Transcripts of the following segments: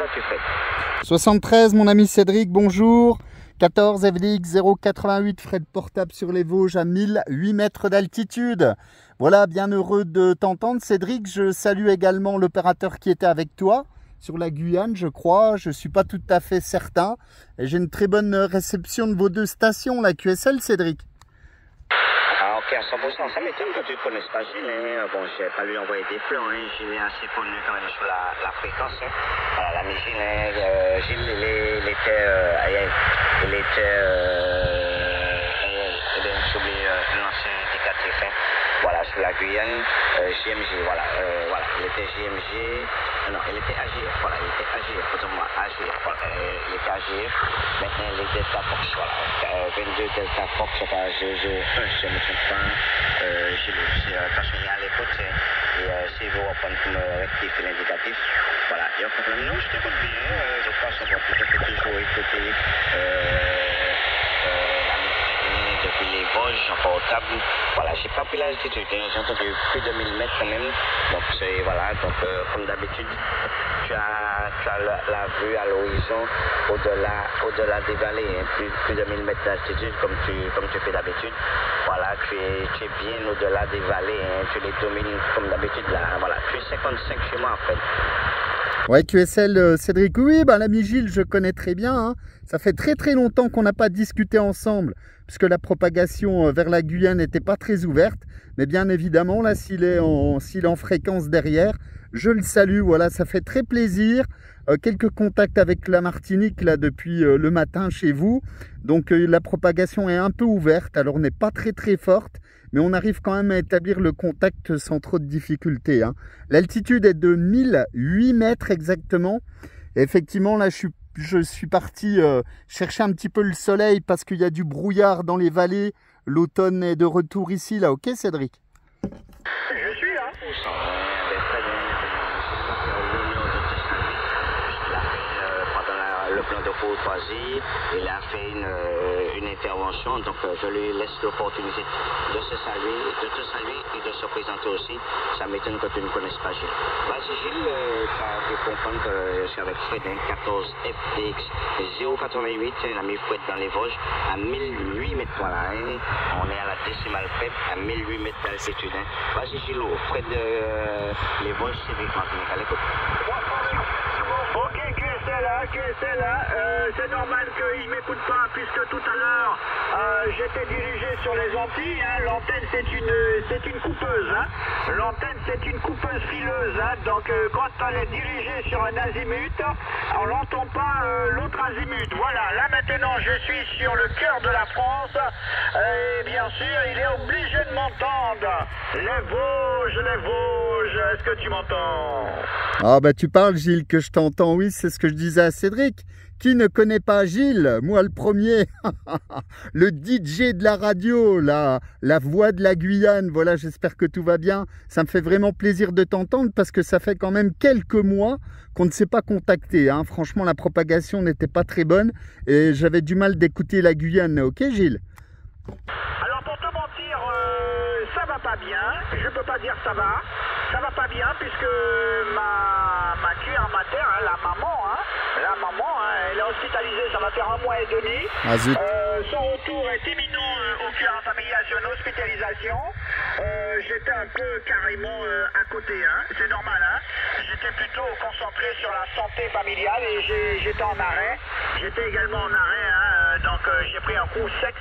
entends-tu, Fred? 73, mon ami Cédric, bonjour. 14 FDX 088, Fred portable sur les Vosges à 1008 mètres d'altitude. Voilà, bien heureux de t'entendre, Cédric. Je salue également l'opérateur qui était avec toi sur la Guyane, je crois. Je ne suis pas tout à fait certain. Et j'ai une très bonne réception de vos deux stations, la QSL, Cédric. Ah, ok, à 100%. Ça m'étonne que tu ne connaisses pas Gilles. Hein. Bon, je n'ai pas lui envoyer des fleurs. Hein. Gilles est assez connu quand même sur la fréquence. Hein. Voilà, l'ami Gilles, Gilles, il était j'ai oublié l'ancien indicatif. Hein. Voilà, sur la Guyane, JMG, voilà, il était JMG, non, il était AGF, voilà, il était AGF, autrement, AGF, voilà, il était AGF, maintenant il est Delta Fox, voilà, 22 Delta Fox, enfin, je ne me trompe pas, parce qu'il y a l'écoute, et si vous reprenez pour me rectifier l'indicatif, voilà, il y a un problème, non, je t'écoute bien, de toute façon, bon, tu peux toujours écouter, depuis les Vosges en portable. Voilà, j'ai pas pris l'altitude, hein. J'ai entendu plus de 1000 mètres quand même. Donc c'est voilà, donc comme d'habitude, tu as la vue à l'horizon au-delà des vallées, hein. Plus de 1000 mètres d'altitude comme tu fais d'habitude. Voilà, tu es bien au-delà des vallées, hein. Tu les domines comme d'habitude là. Voilà, tu es 55 chez moi en fait. Ouais, QSL, Cédric, oui, bah, l'ami Gilles, je connais très bien. Hein. Ça fait très longtemps qu'on n'a pas discuté ensemble, puisque la propagation vers la Guyane n'était pas très ouverte. Mais bien évidemment, là, s'il est en fréquence derrière, je le salue. Voilà, ça fait très plaisir. Quelques contacts avec la Martinique, là, depuis le matin chez vous. Donc, la propagation est un peu ouverte. Alors, n'est pas très forte. Mais on arrive quand même à établir le contact sans trop de difficultés. Hein. L'altitude est de 1008 mètres exactement. Et effectivement, là, je suis parti chercher un petit peu le soleil parce qu'il y a du brouillard dans les vallées. L'automne est de retour ici, là. Ok, Cédric? Je suis là. Le plan de courtoisie, il a fait une intervention, donc je lui laisse l'opportunité de te saluer et de se présenter aussi. Ça m'étonne que tu ne connaisses pas Gilles. Vas-y Gilles, tu as pu comprendre que je suis avec Fred, 14 FDX 088, l'ami Fred dans les Vosges, à 1008 mètres, voilà, hein. On est à la décimale près, à 1008 mètres d'altitude. Hein. Vas-y Gilles, Fred, les Vosges, c'est des Martinique, à l'écoute. Ok, QSL, c'est normal qu'il ne m'écoute pas puisque tout à l'heure j'étais dirigé sur les Antilles. Hein. L'antenne c'est une coupeuse. Hein. L'antenne c'est une coupeuse fileuse. Hein. Donc quand elle est dirigée sur un azimut, on n'entend pas l'autre azimut. Voilà, là maintenant je suis sur le cœur de la France et bien sûr il est obligé de m'entendre. Les Vosges, est-ce que tu m'entends? Ah bah tu parles Gilles, que je t'entends, oui, c'est ce que je disais à Cédric. Qui ne connaît pas Gilles? Moi le premier, le DJ de la radio, la voix de la Guyane. Voilà, j'espère que tout va bien. Ça me fait vraiment plaisir de t'entendre parce que ça fait quand même quelques mois qu'on ne s'est pas contacté. Hein. Franchement, la propagation n'était pas très bonne et j'avais du mal d'écouter la Guyane. Ok Gilles? Alors pour te mentir, ça va pas bien. Je peux pas dire ça va. Ça va pas bien puisque ma cuillère mater, hein, la maman, elle est hospitalisée, ça va faire 1 mois et demi. Ah, zut. Son retour est imminent au cuillère familial sur une hospitalisation. J'étais un peu carrément à côté, hein. C'est normal. Hein. J'étais plutôt concentré sur la santé familiale et j'étais en arrêt. J'étais également en arrêt, hein. Donc j'ai pris un coup sec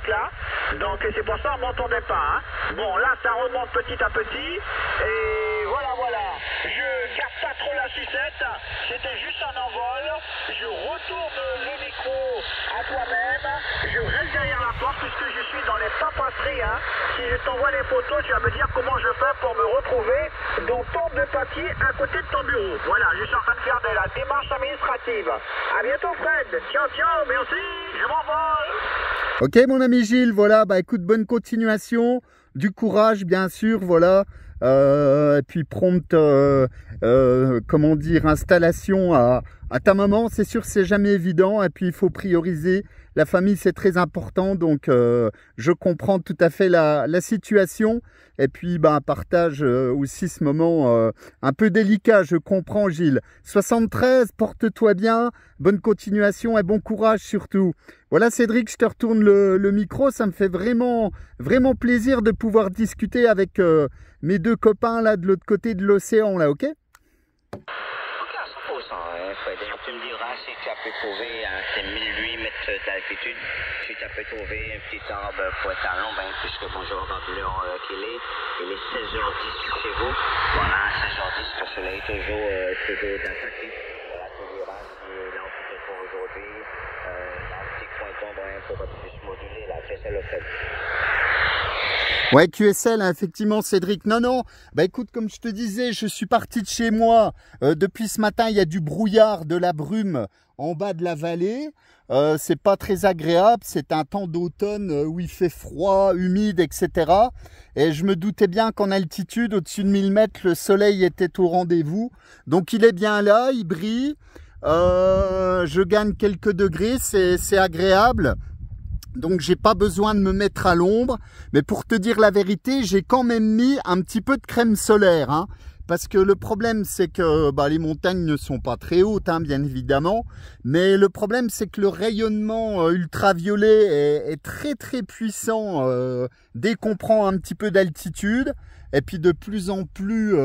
là. Donc c'est pour ça on m'entendait pas. Hein. Bon là ça remonte petit à petit et voilà. Je garde pas trop la sucette, c'était juste un envol. Je retourne le micro à toi-même. Je reste derrière la porte puisque je suis dans les paperasseries. Hein. Si je t'envoie les photos, tu vas me dire comment je fais pour me retrouver dans ton de papier à côté de ton bureau. Voilà, je suis en train de faire de la démarche administrative. À bientôt Fred. Ciao, merci, je m'envole. Ok mon ami Gilles, voilà, bah écoute, bonne continuation, du courage bien sûr, voilà. Et puis prompte, comment dire, installation à à ta maman, c'est sûr, c'est jamais évident. Et puis, il faut prioriser. La famille, c'est très important. Donc, je comprends tout à fait la situation. Et puis, ben, partage aussi ce moment un peu délicat. Je comprends, Gilles. 73, porte-toi bien. Bonne continuation et bon courage surtout. Voilà, Cédric, je te retourne le micro. Ça me fait vraiment, vraiment plaisir de pouvoir discuter avec mes deux copains là de l'autre côté de l'océan, là, ok? Frédéric, tu me diras si tu as pu trouver à ces 1008 mètres d'altitude, si tu as pu trouver un petit arbre pour être à l'ombre, puisque bonjour, l'heure qu'il est, il est 16h10 chez vous. Voilà, 16h10, le soleil est toujours d'attaquer. Voilà, tu me diras si là on peut pour aujourd'hui, un petit coin d'ombre pour plus moduler, là, c'est le fait. Ouais, QSL, hein, effectivement, Cédric. Non, non, bah écoute, comme je te disais, je suis parti de chez moi. Depuis ce matin, il y a du brouillard, de la brume en bas de la vallée. C'est pas très agréable. C'est un temps d'automne où il fait froid, humide, etc. Et je me doutais bien qu'en altitude, au-dessus de 1000 mètres, le soleil était au rendez-vous. Donc, il est bien là, il brille. Je gagne quelques degrés, c'est agréable. Donc j'ai pas besoin de me mettre à l'ombre, mais pour te dire la vérité, j'ai quand même mis un petit peu de crème solaire, hein, parce que le problème c'est que les montagnes ne sont pas très hautes, hein, bien évidemment, mais le problème c'est que le rayonnement ultraviolet est très très puissant dès qu'on prend un petit peu d'altitude, et puis de plus en plus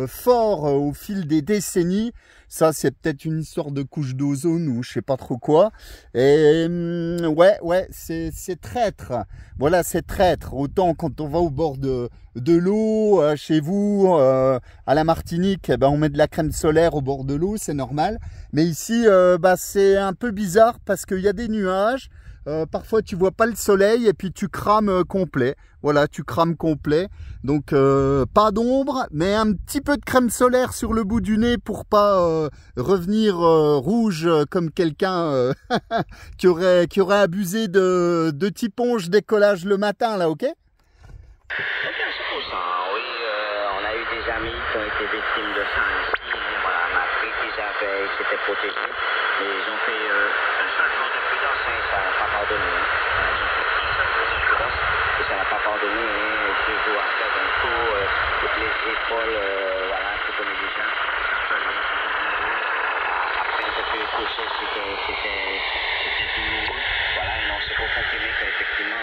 fort au fil des décennies. Ça, c'est peut-être une histoire de couche d'ozone ou je sais pas trop quoi. Et ouais, c'est traître. Voilà, c'est traître. Autant quand on va au bord de l'eau, chez vous, à la Martinique, on met de la crème solaire au bord de l'eau, c'est normal. Mais ici, c'est un peu bizarre parce qu'il y a des nuages. Parfois tu vois pas le soleil et puis tu crames complet. Voilà, tu crames complet. Donc pas d'ombre, mais un petit peu de crème solaire sur le bout du nez pour pas revenir rouge comme quelqu'un qui aurait abusé de typonge décollage le matin là, ok? Oui, on a eu des amis qui ont été victimes de ça ici. Voilà, en Afrique, ils s'étaient protégés et ils ont fait un seul jour de prudence et ça n'a pas pardonné. Ils ont fait un seul jour de prudence et ça n'a pas pardonné. 2 jours après, d'un coup, toutes les épaules, voilà, tu connais déjà, ça sonnait, après un peu plus couché, c'était douloureux. Voilà, non, c'est pour confirmer qu'effectivement,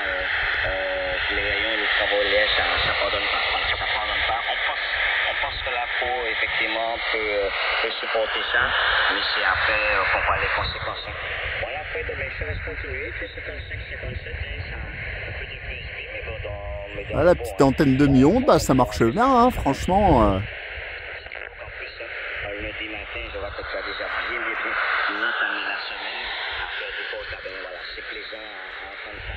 les rayons ultraviolets, ça ne pardonne pas. Voilà, ça pardonne pas. On pense que la peau, effectivement, peut supporter ça, mais c'est après qu'on voit les conséquences. Voilà, après, demain, je laisse continuer. C'est 55-57, ça un peu de plus, mais bon, Ah, la petite antenne demi-onde, ça marche bien, hein, franchement. En plus, lundi matin, je vois que tu as déjà bien entamé la semaine. Après, du coup, voilà, c'est plaisant à entendre ça.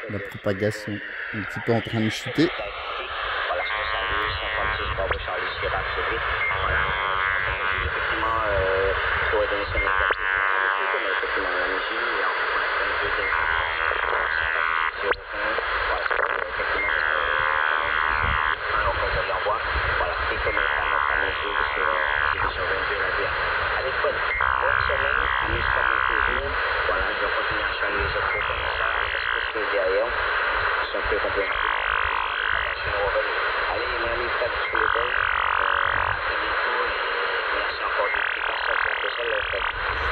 La propagation un petit peu en train de chuter. Voilà, je te salue, 56, bravo Charlie Chirac, c'est vite. Voilà, effectivement, je pourrais donner son exercice. Mais effectivement, la musique, et en fait, on a fait un peu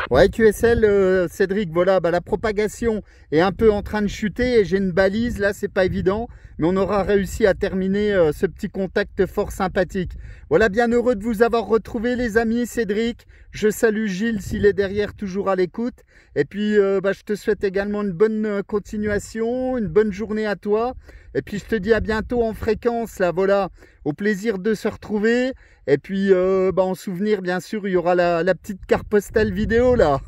Ouais, QSL, Cédric, voilà, la propagation est un peu en train de chuter et j'ai une balise, là c'est pas évident, mais on aura réussi à terminer ce petit contact fort sympathique. Voilà, bien heureux de vous avoir retrouvé les amis, Cédric. Je salue Gilles s'il est derrière, toujours à l'écoute. Et puis, je te souhaite également une bonne continuation, une bonne journée à toi. Et puis, je te dis à bientôt en fréquence, là, voilà, au plaisir de se retrouver. Et puis, en souvenir, bien sûr, il y aura la petite carte postale vidéo, là.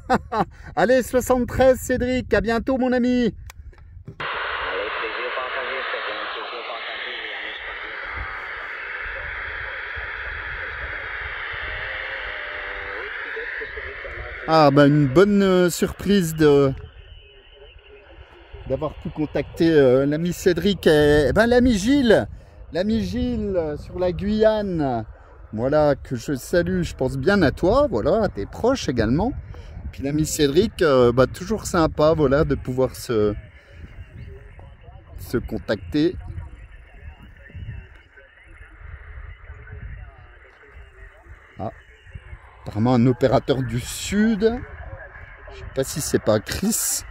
Allez, 73, Cédric, à bientôt, mon ami. Ah, une bonne surprise d'avoir pu contacter l'ami Cédric et l'ami Gilles sur la Guyane. voilà, que je salue, je pense bien à toi, voilà, à tes proches également. Puis l'ami Cédric, bah, toujours sympa, voilà, de pouvoir se contacter. Ah, apparemment un opérateur du sud. Je sais pas si c'est pas Chris.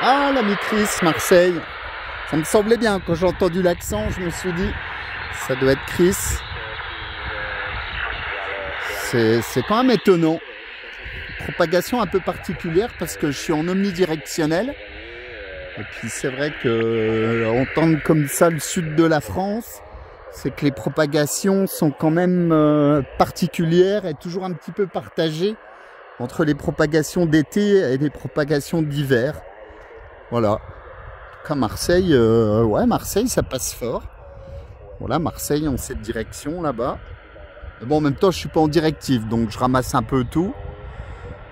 Ah, l'ami Chris, Marseille. Ça me semblait bien, quand j'ai entendu l'accent, je me suis dit, ça doit être Chris. C'est quand même étonnant. Propagation un peu particulière parce que je suis en omnidirectionnel. Et puis c'est vrai que entendre comme ça le sud de la France, c'est que les propagations sont quand même particulières et toujours un petit peu partagées entre les propagations d'été et les propagations d'hiver. Voilà. En tout cas, Marseille, ouais, Marseille, ça passe fort. Voilà, Marseille en cette direction là-bas. Bon, en même temps, je suis pas en directive, donc je ramasse un peu tout.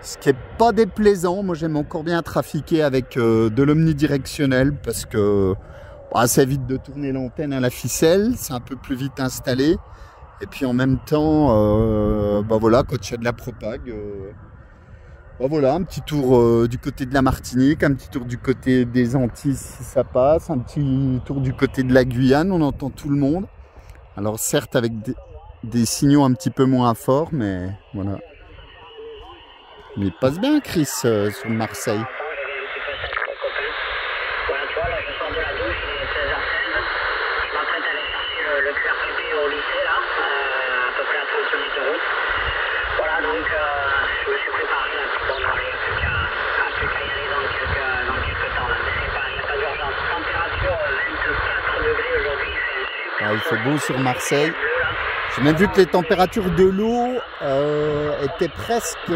Ce qui n'est pas déplaisant. Moi, j'aime encore bien trafiquer avec de l'omnidirectionnel parce que bah, ça évite de tourner l'antenne à la ficelle. C'est un peu plus vite installé. Et puis en même temps, bah voilà, quand il y a de la propague, bah voilà, un petit tour du côté de la Martinique, un petit tour du côté des Antilles si ça passe, un petit tour du côté de la Guyane, on entend tout le monde. Alors certes avec des signaux un petit peu moins forts, mais voilà. Mais il passe bien Chris sur Marseille. Voilà, tu vois, là je sors de la douche, il est 16h16. Je m'apprête à aller chercher le QRPP au lycée, là, à peu près à 30 minutes de route. Voilà, donc je me suis préparé là, bon, non, il n'y a plus qu'à y aller dans quelques temps, là. Mais c'est pas, il n'y a pas d'urgence. Température 24 degrés aujourd'hui, il fait un super. Ah, il fait beau sur Marseille. J'ai même vu que les températures de l'eau étaient presque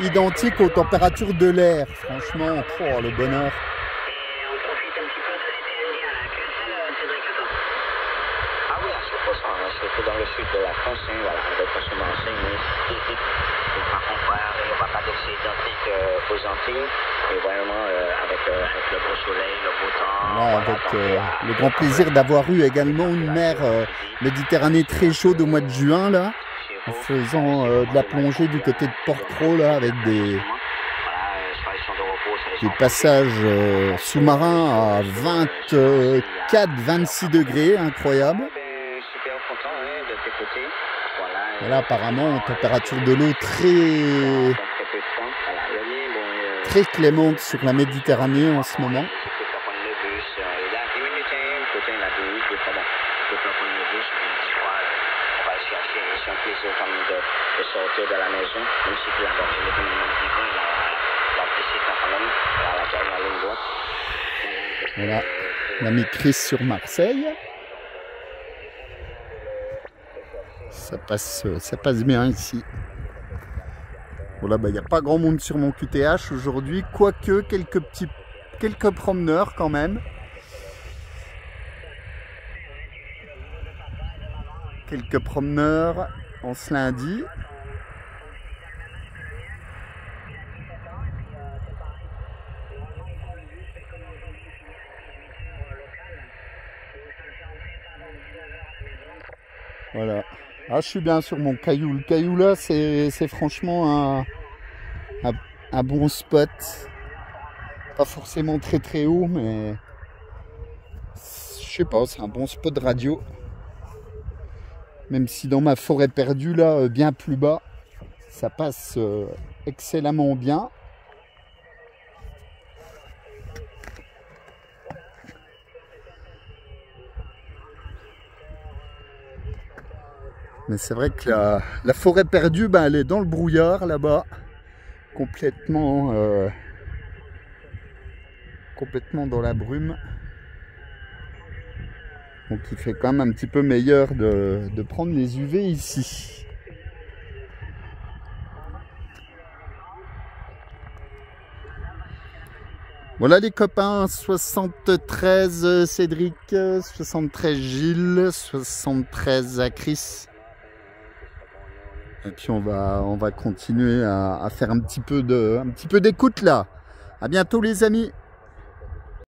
identiques aux températures de l'air. Franchement, oh, le bonheur. Et on profite un petit peu de l'été indien, là. QSL, Cédric, attends. Ah oui, à 100%, surtout dans le sud de la France, hein, voilà, avec Marseille, mais par contre, il n'y aura pas d'excès identique aux Antilles, mais vraiment avec le beau soleil, le beau temps. Voilà, avec le grand plaisir d'avoir eu également une mer Méditerranée très chaude au mois de juin, là, en faisant de la plongée du côté de Port-Cros, là, avec des passages sous-marins à 24-26 degrés, incroyable. Voilà, apparemment, température de l'eau très clémente sur la Méditerranée en ce moment. De sortir de la maison, même si la bordée est la piscine à la ligne droite. Voilà, l'ami Chris sur Marseille. Ça passe bien ici. Voilà, bah, il n'y a pas grand monde sur mon QTH aujourd'hui, quoique quelques promeneurs quand même. Quelques promeneurs en ce lundi. Voilà. Ah, je suis bien sur mon caillou. Le caillou là, c'est franchement un bon spot. Pas forcément très haut, mais je sais pas, c'est un bon spot de radio. Même si dans ma forêt perdue, là, bien plus bas, ça passe excellemment bien. Mais c'est vrai que la forêt perdue, ben, elle est dans le brouillard là-bas, complètement dans la brume. Donc il fait quand même un petit peu meilleur de prendre les UV ici. Voilà les copains, 73 Cédric, 73 Gilles, 73 à Chris. Et puis on va continuer à faire un petit peu d'écoute là. À bientôt les amis.